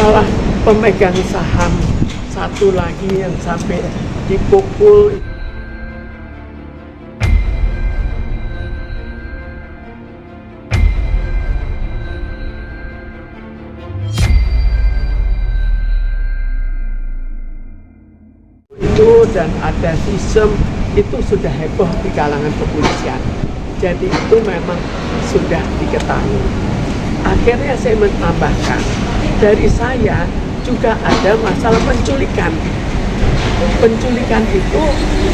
masalah pemegang saham satu lagi yang sampai dipukul. Itu dan ada sistem itu sudah heboh di kalangan kepolisian. Jadi itu memang sudah diketahui. Akhirnya saya menambahkan, dari saya juga ada masalah penculikan. Penculikan itu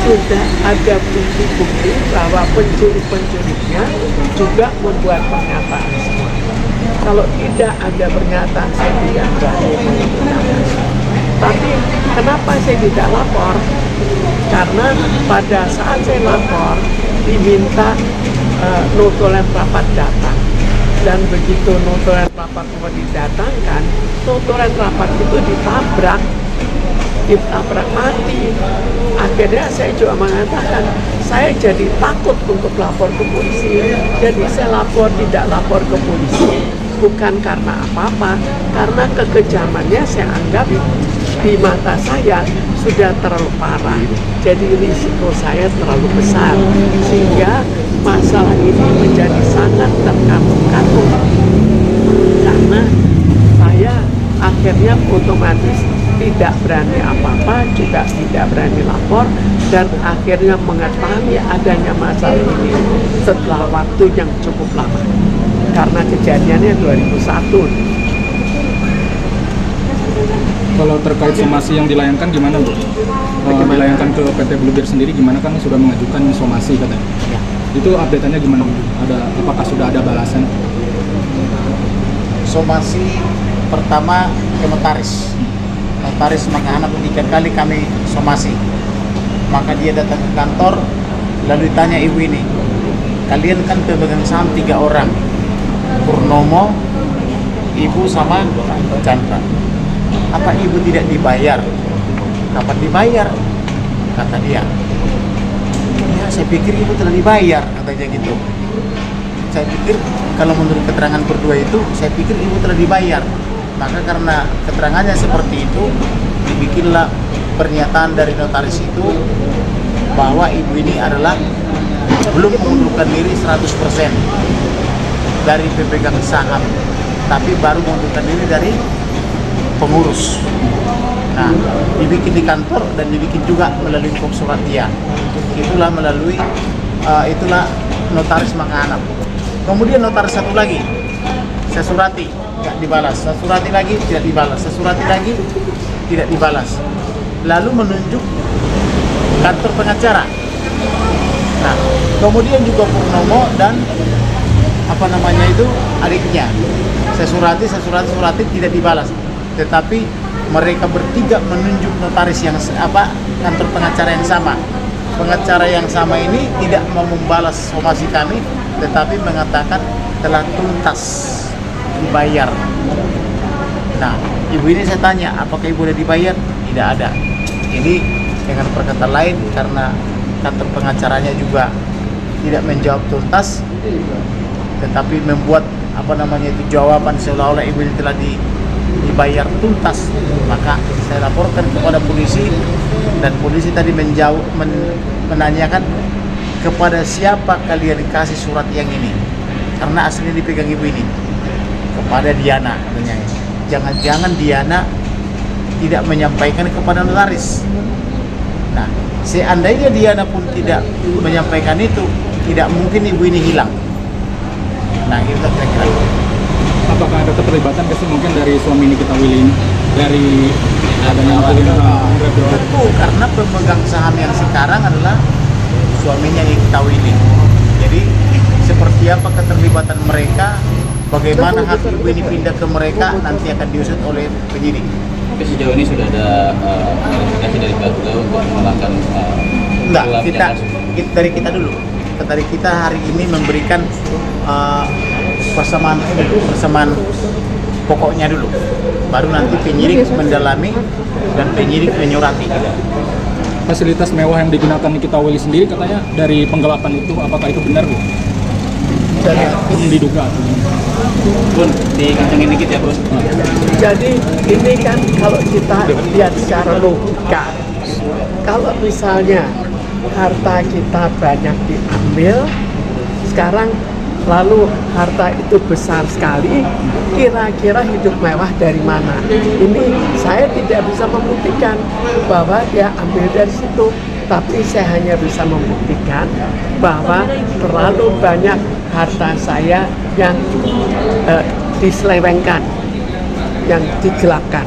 sudah ada bukti-bukti bahwa penculiknya juga membuat pernyataan semua. Kalau tidak ada pernyataan, saya tidak berani menggunakan. Tapi kenapa saya tidak lapor? Karena pada saat saya lapor, diminta notulen rapat datang. Dan begitu notulen rapat didatangkan, notulen rapat itu ditabrak mati. Akhirnya saya juga mengatakan, saya jadi takut untuk lapor ke polisi. Jadi saya tidak lapor ke polisi. Bukan karena apa-apa, karena kekejamannya saya anggap di mata saya sudah terlalu parah. Jadi risiko saya terlalu besar, sehingga masalah ini menjadi sangat terkatung-katung. Karena saya akhirnya otomatis tidak berani apa-apa, juga tidak berani lapor, dan akhirnya mengetahui adanya masalah ini setelah waktu yang cukup lama. Karena kejadiannya 2001. Kalau terkait somasi yang dilayangkan gimana, Bu? Dilayangkan ke PT Bluebird sendiri gimana, kan sudah mengajukan somasi katanya. Ya. Itu update-nya gimana, Bu? Apakah sudah ada balasan? Somasi pertama ke notaris. Notaris Makahanap 3 kali kami somasi. Maka dia datang ke kantor, lalu ditanya ibu ini, kalian kan pemegang saham 3 orang, Purnomo, ibu sama Chandra. Apa ibu tidak dibayar? Kapan dibayar? Kata dia. Ya, saya pikir ibu telah dibayar, katanya gitu. Saya pikir kalau menurut keterangan berdua itu, saya pikir ibu telah dibayar. Maka karena keterangannya seperti itu, dibikinlah pernyataan dari notaris itu bahwa ibu ini adalah belum mengundurkan diri 100% dari pemegang saham, tapi baru mengundurkan diri dari pengurus. Nah, dibikin di kantor dan dibikin juga melalui surat dia. Itulah melalui itulah notaris Makahanap. Kemudian notaris satu lagi, saya surati, tidak dibalas. Saya surati lagi, tidak dibalas. Saya surati lagi, tidak dibalas. Lalu menunjuk kantor pengacara. Nah, kemudian juga Purnomo dan adiknya. Saya surati tidak dibalas. Tetapi mereka bertiga menunjuk notaris yang kantor pengacara yang sama. Pengacara yang sama ini tidak mau membalas somasi kami, tetapi mengatakan telah tuntas dibayar. Nah, ibu ini saya tanya, apakah ibu sudah dibayar? Tidak ada. Ini dengan perkataan lain, karena kantor pengacaranya juga tidak menjawab tuntas, tetapi membuat jawaban seolah-olah ibu ini telah dibayar tuntas. Maka saya laporkan kepada polisi, dan polisi tadi menanyakan kepada siapa kalian dikasih surat yang ini, karena aslinya dipegang ibu ini, kepada Diana. Jangan-jangan Diana tidak menyampaikan kepada notaris. Nah, seandainya Diana pun tidak menyampaikan itu, tidak mungkin ibu ini hilang. Nah, itu kira-kira. Apakah ada keterlibatan mungkin dari suami Nikita Willy ini, dari adanya tentu karena pemegang saham yang sekarang adalah suaminya Nikita Willy. Jadi seperti apa keterlibatan mereka, bagaimana hak ibu ini pindah ke mereka, nanti akan diusut oleh penyidik. Tapi sejauh ini sudah ada klarifikasi dari pihak beliau untuk menolakkan enggak, dari kita dulu. Dari kita hari ini memberikan persamaan pokoknya dulu, baru nanti penyidik mendalami dan penyidik menyurati. Fasilitas mewah yang digunakan Nikita Willy sendiri katanya dari penggelapan itu, apakah itu benar, Bu? Dari diduga. Bun, dikencengin dikit ya bun. Jadi ini kan kalau kita lihat secara logika, kalau misalnya harta kita banyak diambil, sekarang lalu harta itu besar sekali, kira-kira hidup mewah dari mana? Ini saya tidak bisa membuktikan bahwa dia ambil dari situ, tapi saya hanya bisa membuktikan bahwa terlalu banyak harta saya yang diselewengkan, yang digelapkan.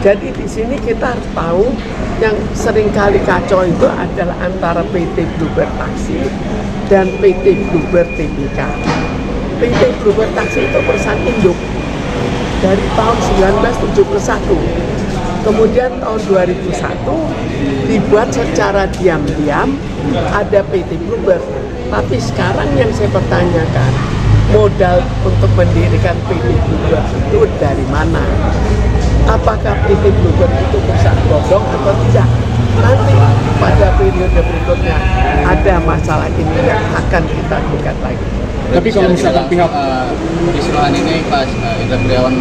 Jadi di sini kita harus tahu yang seringkali kacau itu adalah antara PT Bluebird Taksi dan PT Bluebird TBK. PT Bluebird Taksi itu perusahaan induk dari tahun 1971. Kemudian tahun 2001 dibuat secara diam-diam ada PT Bluebird. Tapi sekarang yang saya pertanyakan, modal untuk mendirikan PT Bluebird itu dari mana? Apakah PT Bluebird itu perusahaan bodong atau tidak? Nanti pada periode berikutnya ada masalah ini yang akan kita gugat lagi. Tapi kalau misalkan pihak Isrohan ini pas Indra Priawan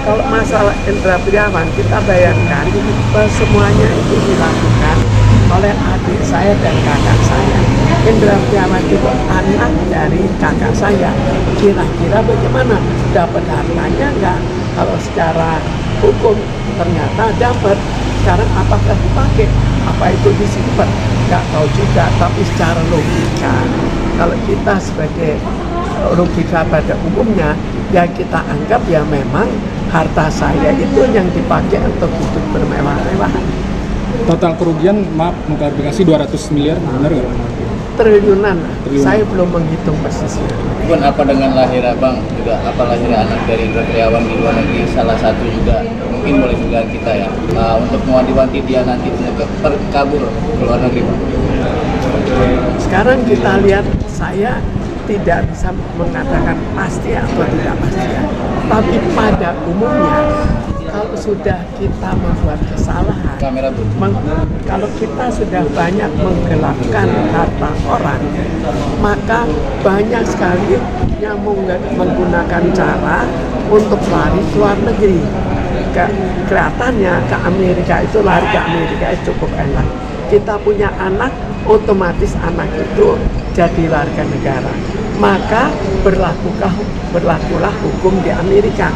Kalau masalah Indra Priawan, kita bayangkan bahwa semuanya itu dilakukan oleh adik saya dan kakak saya. Indra Priawan itu anak dari kakak saya. Kira-kira bagaimana? Dapat hartanya enggak? Kalau secara hukum ternyata dapat. Sekarang apakah dipakai? Apa itu disimpan? Nggak tahu juga. Tapi secara logika, kalau kita sebagai logika pada umumnya, ya kita anggap ya memang harta saya itu yang dipakai untuk hidup bermewah-mewahan. total kerugian, maaf mengklarifikasi 200 miliar, benar nggak? Triliunan. Saya belum menghitung persisnya. Bun, apa dengan lahir abang juga, apa lahir anak dari Indra Priawan di luar negeri, salah satu juga mungkin boleh dugaan kita ya, untuk mewanti-wanti dia nanti kabur ke luar negeri Bang. Sekarang kita lihat, saya tidak bisa mengatakan pasti atau tidak pasti ya. Tapi pada umumnya kalau sudah kita membuat kesalahan, Kamera Bun. kalau kita sudah banyak menggelapkan harta orang, maka banyak sekali yang menggunakan cara untuk lari ke luar negeri. Kelihatannya ke Amerika itu, lari ke Amerika itu cukup enak. Kita punya anak, otomatis anak itu jadi warga negara. Maka berlakulah hukum di Amerika.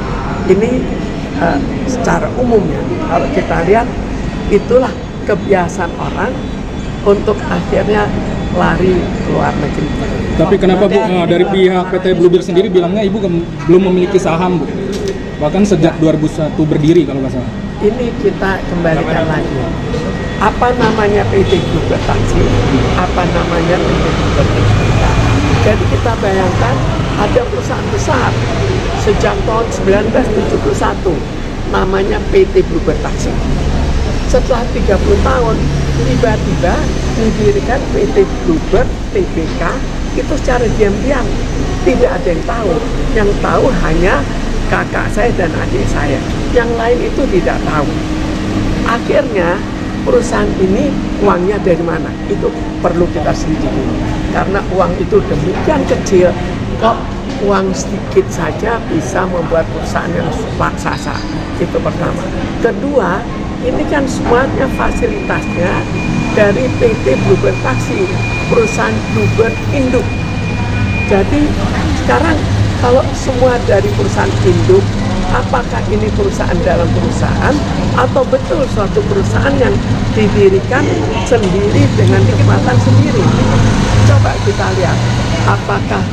Ini secara umumnya, kalau kita lihat, itulah kebiasaan orang untuk akhirnya lari ke luar negeri. Tapi kenapa Bu, dari pihak PT Bluebird sendiri bilangnya Ibu belum memiliki saham Bu? Bahkan sejak 2001 berdiri kalau nggak salah. Ini kita kembalikan lagi. Apa namanya PT Bluebird Taksi? Apa namanya PT Bluebird TBK? Jadi kita bayangkan ada perusahaan besar sejak tahun 1971 namanya PT Bluebird Taksi. Setelah 30 tahun tiba-tiba didirikan PT Bluebird TBK itu secara diam-diam, tidak ada yang tahu. Yang tahu hanya kakak saya dan adik saya. Yang lain itu tidak tahu. Akhirnya perusahaan ini uangnya dari mana? Itu perlu kita selidiki. Karena uang itu demikian kecil, kok uang sedikit saja bisa membuat perusahaan yang raksasa. Itu pertama. Kedua, ini kan semuanya fasilitasnya dari PT Bluebird Taksi, perusahaan Bluebird induk. Jadi sekarang kalau semua dari perusahaan induk, apakah ini perusahaan dalam perusahaan atau betul suatu perusahaan yang didirikan sendiri dengan nikmatan sendiri? Coba kita lihat, apakah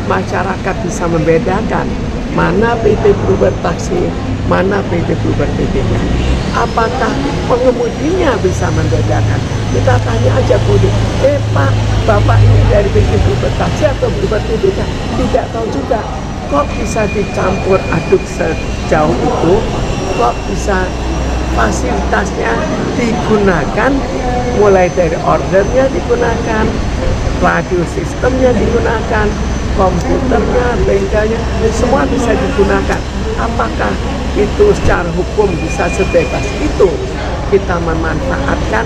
masyarakat bisa membedakan mana PT Bluebird Taksi, mana PT Bluebird TBK? Apakah pengemudinya bisa membedakan? Kita tanya aja Budi, Pak, Bapak ini dari PT Bluebird Taksi atau Bluebird TBK? Tidak tahu juga. Kok bisa dicampur aduk sejauh itu? Kok bisa fasilitasnya digunakan, mulai dari ordernya digunakan, radio sistemnya digunakan, komputernya, bengkelnya, semua bisa digunakan. Apakah itu secara hukum bisa sebebas itu kita memanfaatkan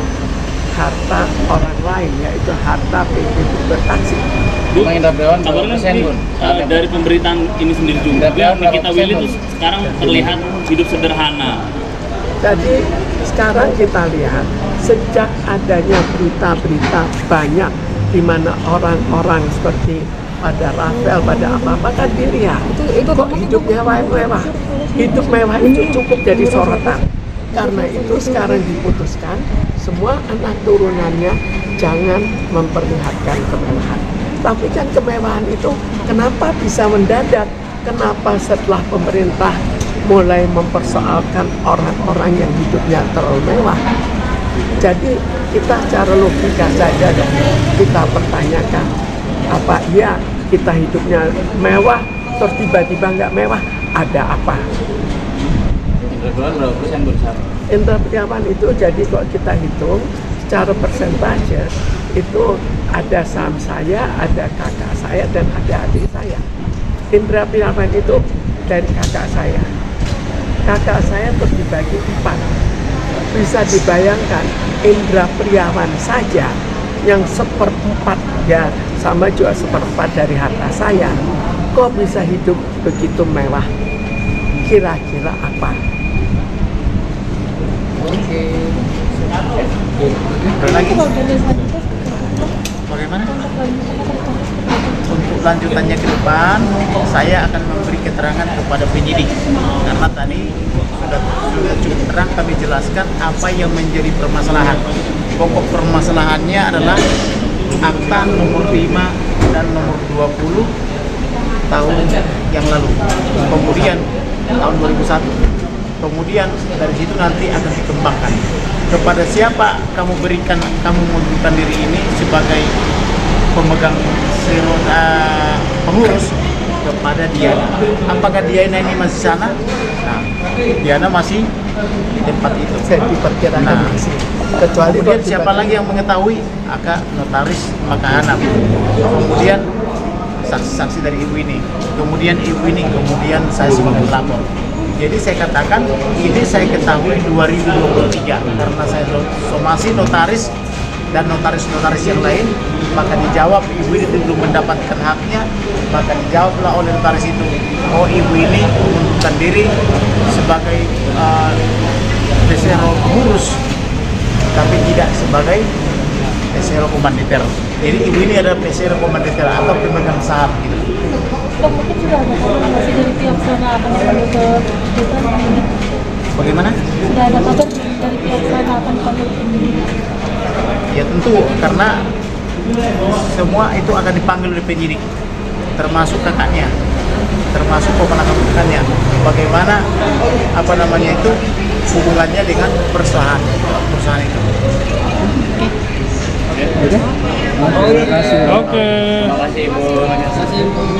harta orang lain, yaitu harta PT Bluebird Taksi. Bang Indra Priawan Kabarnya persen sendiri, Bun. dari pemberitaan ini sendiri juga, Berapa Nikita persen, Willy Bun? itu sekarang terlihat hidup sederhana. Jadi sekarang kita lihat sejak adanya berita-berita banyak di mana orang-orang seperti pada Rafael, pada apa-apa kan dilihat kok hidupnya mewah. Hidup mewah itu cukup jadi sorotan. Karena itu sekarang diputuskan semua anak turunannya jangan memperlihatkan kemewahan. Tapi kan kemewahan itu kenapa bisa mendadak? Kenapa setelah pemerintah mulai mempersoalkan orang-orang yang hidupnya terlalu mewah? Jadi kita secara logika saja dong, kita pertanyakan, apa iya kita hidupnya mewah, terus tiba-tiba nggak mewah, ada apa? Indra Priawan berapa persen Bun? Indra Priawan itu jadi kok kita hitung secara persentase itu ada saham saya, ada kakak saya, dan ada adik saya. Indra Priawan itu dari kakak saya. Kakak saya terus dibagi 4. Bisa dibayangkan Indra Priawan saja yang 1/4 ya sama juga 1/4 dari harta saya. Kok bisa hidup begitu mewah? Kira-kira apa? Ada lagi? Bagaimana? Untuk lanjutannya ke depan, saya akan memberi keterangan kepada penyidik karena tadi sudah cukup terang kami jelaskan apa yang menjadi permasalahan. Pokok permasalahannya adalah akta nomor 5 dan nomor 20 tahun yang lalu. Kemudian tahun 2001. Kemudian dari situ nanti akan dikembangkan. Kepada siapa kamu mengundurkan diri ini sebagai pemegang pengurus? Kepada Diana. Apakah Diana ini masih sana? Nah, Diana masih di tempat itu. Saya diperkirakan masih. Kecuali Kemudian siapa lagi yang mengetahui? Aka notaris Makahanam. Kemudian saksi-saksi dari ibu ini. Kemudian ibu ini. Kemudian saya sebagai pelapor. Jadi saya katakan ini saya ketahui 2023 karena saya somasi notaris dan notaris-notaris yang lain, maka dijawab ibu ini belum mendapatkan haknya, maka dijawablah oleh notaris itu, oh ibu ini mengundurkan diri sebagai pesero pengurus, tapi tidak sebagai pesero komanditer. Jadi ibu ini adalah pesero komanditer atau pemegang saham gitu. Dok, mungkin sudah ada kabar masih dari pihak sana akan dipanggil ke penyidik. Bagaimana? Sudah ada kabar dari pihak sana akan dipanggil ke penyidik. Ya tentu, karena semua itu akan dipanggil oleh penyidik, termasuk kakaknya, termasuk keponakan-keponakannya. Bagaimana hubungannya dengan perusahaan itu. Terima kasih. Oke. Terima kasih Bun.